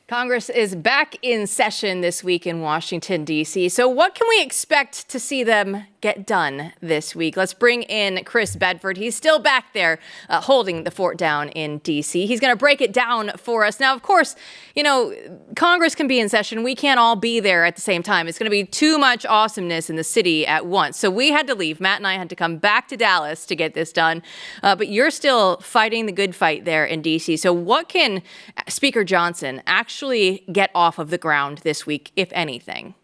Congress is back in session this week in Washington, D.C. So what can we expect to see them get done this week? Let's bring in Chris Bedford. He's still back there holding the fort down in D.C. He's going to break it down for us. Now, of course, you know, Congress can be in session. We can't all be there at the same time. It's going to be too much awesomeness in the city at once. So we had to leave. Matt and I had to come back to Dallas to get this done. But you're still fighting the good fight there in D.C. So what can Speaker Johnson actually get off of the ground this week, if anything?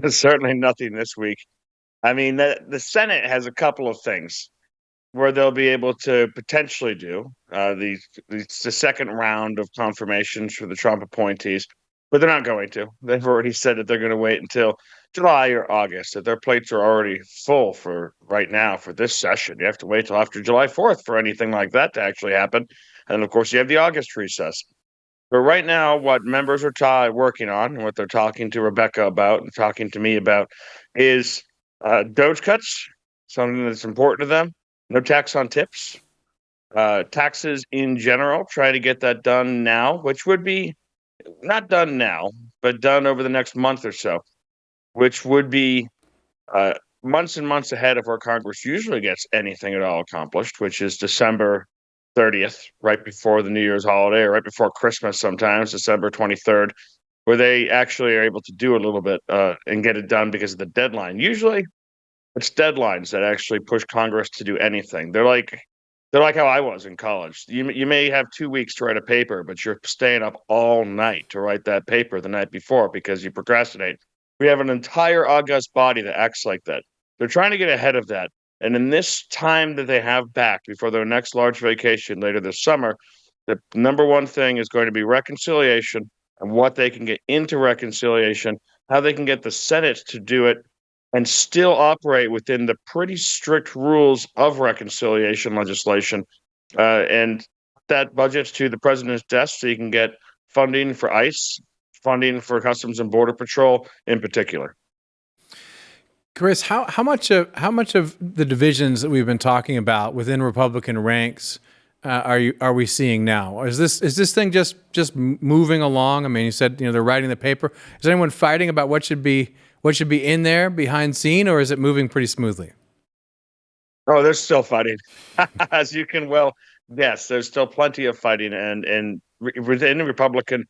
Certainly nothing this week. I mean, the Senate has a couple of things where they'll be able to potentially do the second round of confirmations for the Trump appointees, but they're not going to. They've already said that they're going to wait until July or August, that their plates are already full for right now for this session. You have to wait till after July 4th for anything like that to actually happen. And of course, you have the August recess. But right now, what members are working on, and what they're talking to Rebecca about and talking to me about, is Doge cuts, something that's important to them. No tax on tips. Taxes in general, try to get that done now, which would be not done now, but done over the next month or so, which would be months and months ahead of where Congress usually gets anything at all accomplished, which is December 30th, right before the New Year's holiday, or right before Christmas sometimes, December 23rd, where they actually are able to do a little bit and get it done because of the deadline. Usually it's deadlines that actually push Congress to do anything. They're like how I was in college. You may have 2 weeks to write a paper, but you're staying up all night to write that paper the night before because you procrastinate. We have an entire august body that acts like that. They're trying to get ahead of that. And in this time that they have back before their next large vacation later this summer, the number one thing is going to be reconciliation and what they can get into reconciliation, how they can get the Senate to do it and still operate within the pretty strict rules of reconciliation legislation, and that budget to the president's desk so you can get funding for ICE, funding for Customs and Border Patrol in particular. Chris, how much of the divisions that we've been talking about within Republican ranks are we seeing now? Is this thing just moving along? I mean, you said they're writing the paper. Is anyone fighting about what should be in there behind scene, or is it moving pretty smoothly? Oh, they're still fighting, as you can well guess. There's still plenty of fighting, and within Republican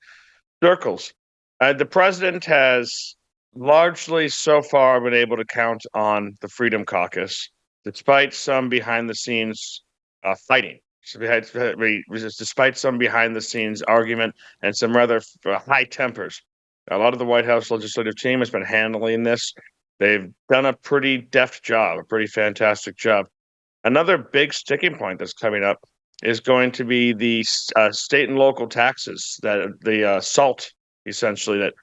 circles, the president has largely so far been able to count on the Freedom Caucus, despite some behind-the-scenes fighting. Despite some behind-the-scenes argument and some rather high tempers. A lot of the White House legislative team has been handling this. They've done a pretty deft job, a pretty fantastic job. Another big sticking point that's coming up is going to be the state and local taxes, that the SALT, essentially, that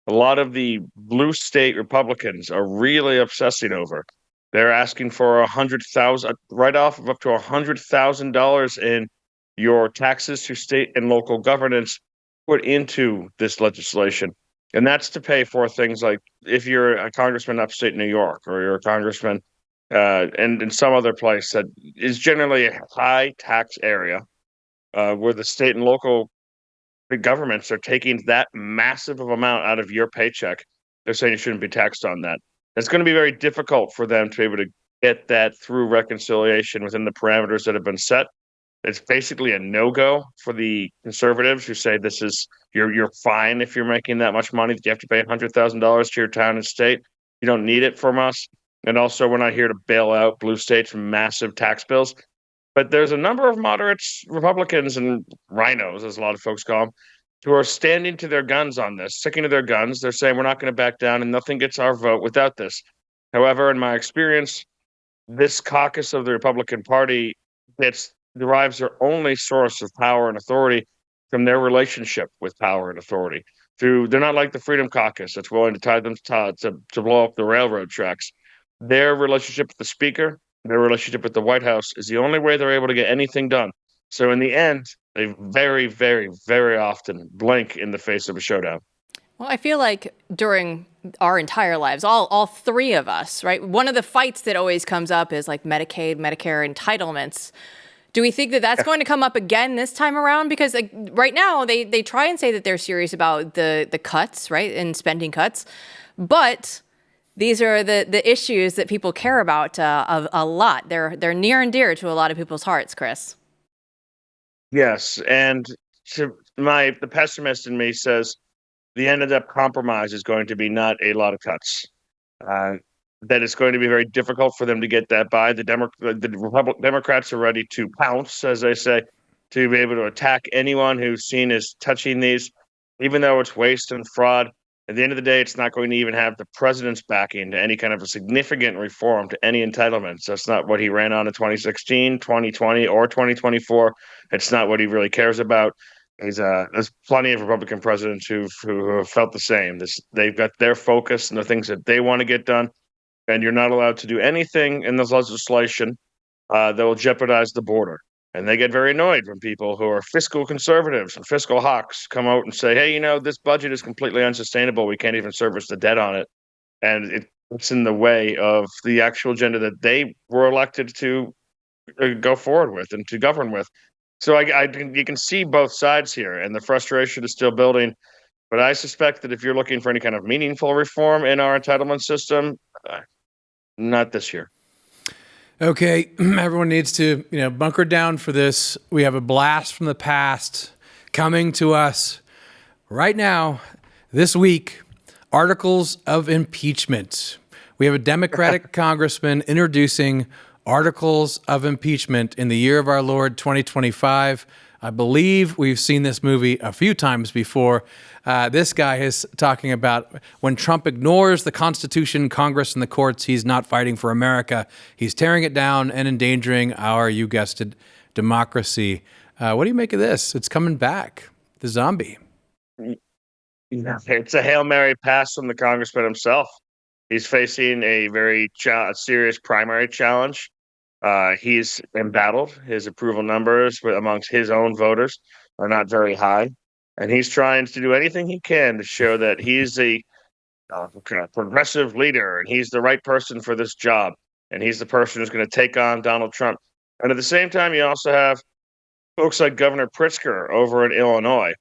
a lot of the blue state Republicans are really obsessing over. They're asking for $100,000 write-off of up to $100,000 in your taxes to state and local governance put into this legislation. And that's to pay for things like if you're a congressman upstate New York, or you're a congressman and in some other place that is generally a high tax area where the state and local governments are taking that massive of amount out of your paycheck. They're saying you shouldn't be taxed on that. It's going to be very difficult for them to be able to get that through reconciliation within the parameters that have been set. It's basically a no-go for the conservatives who say this is you're fine if you're making that much money, that you have to pay $100,000 to your town and state. You don't need it from us. And also, we're not here to bail out blue states from massive tax bills. But there's a number of moderates, Republicans, and rhinos, as a lot of folks call them, who are standing to their guns on this, sticking to their guns. They're saying we're not going to back down and nothing gets our vote without this. However, in my experience, this caucus of the Republican Party derives their only source of power and authority from their relationship with power and authority. They're not like the Freedom Caucus that's willing to tie them to blow up the railroad tracks. Their relationship with the Speaker, their relationship with the White House is the only way they're able to get anything done. So in the end, they very, very, very often blink in the face of a showdown. Well, I feel like during our entire lives, all three of us, right? One of the fights that always comes up is like Medicaid, Medicare entitlements. Do we think that that's going to come up again this time around? Because right now they try and say that they're serious about the cuts, right, and spending cuts, but these are the issues that people care about a lot. They're near and dear to a lot of people's hearts, Chris. Yes, and the pessimist in me says the end of that compromise is going to be not a lot of cuts. That it's going to be very difficult for them to get that by. The Democrats are ready to pounce, as they say, to be able to attack anyone who's seen as touching these, even though it's waste and fraud. At the end of the day, it's not going to even have the president's backing to any kind of a significant reform to any entitlements. That's not what he ran on in 2016, 2020, or 2024. It's not what he really cares about. There's plenty of Republican presidents who have felt the same. They've got their focus and the things that they want to get done, and you're not allowed to do anything in this legislation that will jeopardize the border. And they get very annoyed when people who are fiscal conservatives and fiscal hawks come out and say, hey, this budget is completely unsustainable. We can't even service the debt on it. And it's in the way of the actual agenda that they were elected to go forward with and to govern with. So you can see both sides here, and the frustration is still building. But I suspect that if you're looking for any kind of meaningful reform in our entitlement system, not this year. Okay, everyone needs to, bunker down for this. We have a blast from the past coming to us right now, this week, articles of impeachment. We have a Democratic congressman introducing articles of impeachment in the year of our Lord 2025. I believe we've seen this movie a few times before. This guy is talking about when Trump ignores the Constitution, Congress, and the courts, he's not fighting for America. He's tearing it down and endangering our, you guessed it, democracy. What do you make of this? It's coming back. The zombie. It's a Hail Mary pass from the congressman himself. He's facing a very serious primary challenge. He's embattled. His approval numbers amongst his own voters are not very high. And he's trying to do anything he can to show that he's a progressive leader and he's the right person for this job. And he's the person who's going to take on Donald Trump. And at the same time, you also have folks like Governor Pritzker over in Illinois,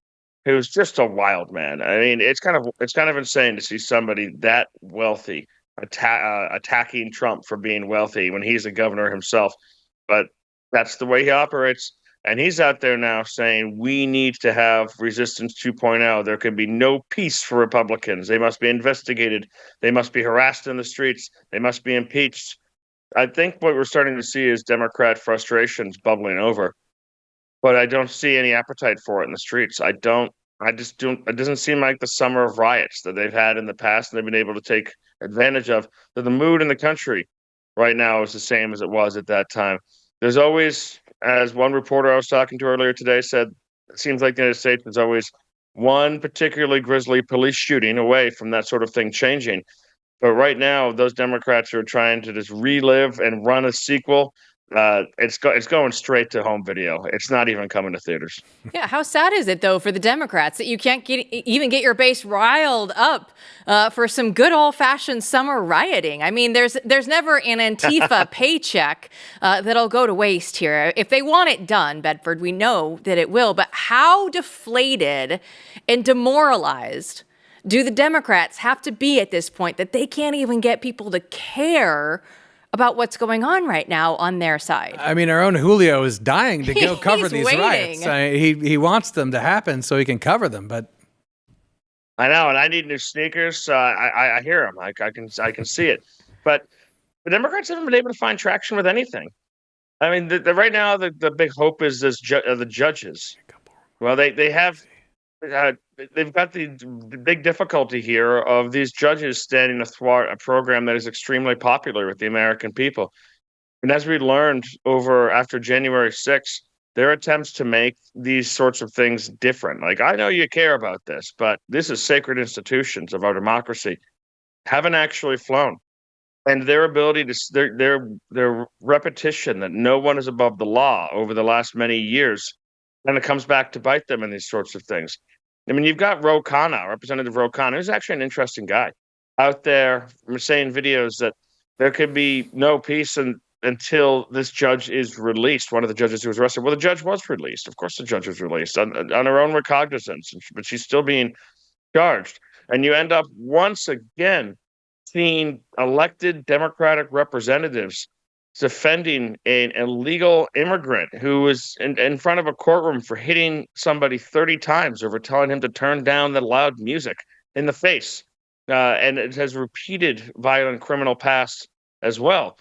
who's just a wild man. I mean, it's kind of insane to see somebody that wealthy attacking Trump for being wealthy when he's a governor himself. But that's the way he operates. And he's out there now saying we need to have Resistance 2.0. There can be no peace for Republicans. They must be investigated. They must be harassed in the streets. They must be impeached. I think what we're starting to see is Democrat frustrations bubbling over. But I don't see any appetite for it in the streets. It doesn't seem like the summer of riots that they've had in the past and they've been able to take advantage of. That the mood in the country right now is the same as it was at that time. There's always, as one reporter I was talking to earlier today said, it seems like the United States is always one particularly grisly police shooting away from that sort of thing changing. But right now, those Democrats are trying to just relive and run a sequel. It's going straight to home video. It's not even coming to theaters. Yeah, how sad is it though for the Democrats that you can't even get your base riled up for some good old-fashioned summer rioting? I mean, there's never an Antifa paycheck that'll go to waste here. If they want it done, Bedford, we know that it will. But how deflated and demoralized do the Democrats have to be at this point that they can't even get people to care about what's going on right now on their side? I mean, our own Julio is dying to go cover these waiting. riots. He wants them to happen so he can cover them, but I know, and I need new sneakers. I hear him. I can see it. But the Democrats haven't been able to find traction with anything. I mean, right now the big hope is the judges. Well, they have. They've got the big difficulty here of these judges standing athwart a program that is extremely popular with the American people. And as we learned after January 6th, their attempts to make these sorts of things different. Like, I know you care about this, but this is sacred institutions of our democracy, haven't actually flown. And their ability to their repetition that no one is above the law over the last many years, and it comes back to bite them in these sorts of things. I mean, you've got Representative Ro Khanna, who's actually an interesting guy, out there saying videos that there could be no peace until this judge is released. One of the judges who was arrested. Well, the judge was released. Of course, the judge was released on her own recognizance, but she's still being charged. And you end up once again seeing elected Democratic representatives defending an illegal immigrant who was in front of a courtroom for hitting somebody 30 times over telling him to turn down the loud music in the face. And it has repeated violent criminal past as well.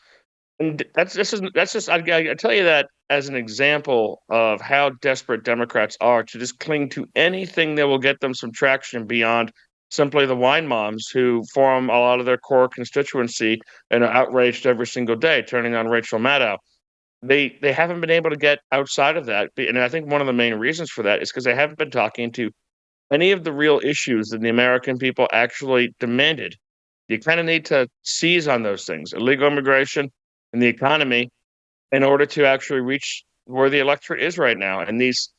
And that's just I tell you that as an example of how desperate Democrats are to just cling to anything that will get them some traction beyond simply the wine moms who form a lot of their core constituency and are outraged every single day, turning on Rachel Maddow. They haven't been able to get outside of that, and I think one of the main reasons for that is because they haven't been talking to any of the real issues that the American people actually demanded. You kind of need to seize on those things: illegal immigration and the economy, in order to actually reach where the electorate is right now. And these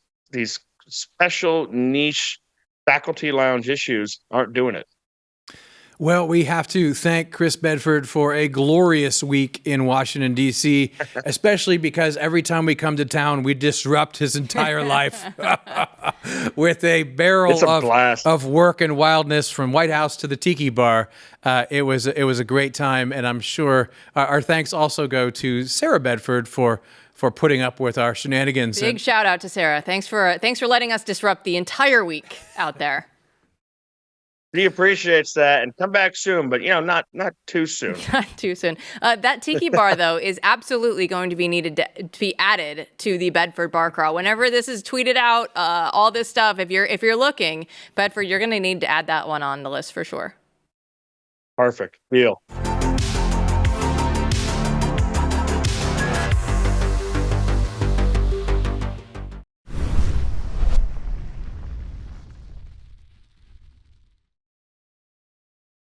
special niche faculty lounge issues aren't doing it. Well, we have to thank Chris Bedford for a glorious week in Washington, D.C., especially because every time we come to town, we disrupt his entire life with a barrel of work and wildness from White House to the Tiki Bar. It was a great time, and I'm sure our thanks also go to Sarah Bedford for putting up with our shenanigans. Big shout out to Sarah. Thanks for letting us disrupt the entire week out there. He appreciates that, and come back soon, but not too soon. Not too soon. That tiki bar, though, is absolutely going to be needed to be added to the Bedford bar crawl. Whenever this is tweeted out, all this stuff, if you're looking, Bedford, you're going to need to add that one on the list for sure. Perfect. Deal.